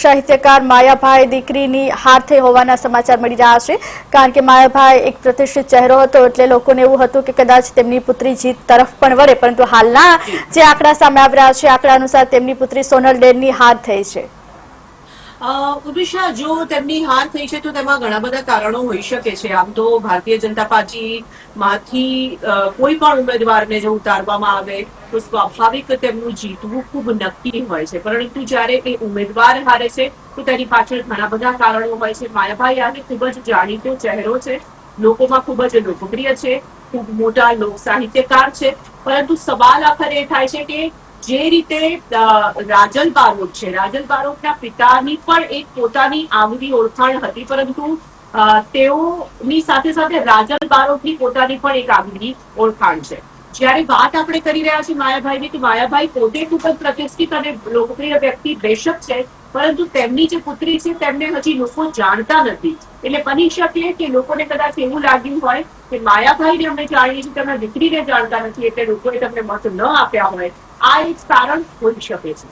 સાહિત્યકાર માયાભાઈ દીકરીની હાર થઈ હોવાના સમાચાર મળી રહ્યા છે, કારણ કે માયાભાઈ એક પ્રતિષ્ઠિત ચહેરો હતો, એટલે લોકોને એવું હતું કે કદાચ તેમની પુત્રી જીત તરફ પણ વળે, પરંતુ હાલના જે આંકડા સામે આવી રહ્યા છે, આંકડા અનુસાર તેમની પુત્રી સોનલ ડેરની હાર થઈ છે। ઉર્મિશા, જો તેમની હાર થઈ છે તો તેમાં ઘણા બધા કારણો હોઈ શકે છે। આમ તો ભારતીય જનતા પાર્ટીમાંથી કોઈ પણ ઉમેદવારને જો ઉતારવામાં આવે તો સ્વાભાવિક તેમનું જીતવું ખૂબ નક્કી હોય છે, પરંતુ જ્યારે એ ઉમેદવાર હારે છે તો તેની પાછળ ઘણા બધા કારણો હોય છે। માયાભાઈ આને ખૂબ જ જાણીતો ચહેરો છે, લોકોમાં ખૂબ જ લોકપ્રિય છે, ખૂબ મોટા લોક સાહિત્યકાર છે, પરંતુ સવાલ આખરે એ થાય છે કે જે રીતે રાજલ બારોટ છે, રાજલ બારોટના પિતાની પણ એક પોતાની આગવી ઓળખાણ હતી, પરંતુ તેઓની સાથે સાથે રાજલ બારોટની પોતાની પણ એક આગવી ઓળખાણ છે। જ્યારે વાત આપણે કરી રહ્યા છીએ માયાભાઈની, તો માયાભાઈ પોતે ખૂબ જ પ્રતિષ્ઠિત અને લોકપ્રિય વ્યક્તિ બેશક છે, પરંતુ તેમની જે પુત્રી છે તેમને હજી લોકો જાણતા નથી। એટલે બની શકે કે લોકોને કદાચ એવું લાગ્યું હોય કે માયાભાઈને અમે જાણીએ છીએ, તેમના દીકરીને જાણતા નથી, એટલે લોકોએ તેમને મત ન આપ્યા હોય। આ એક કારણ હોઈ શકે છે।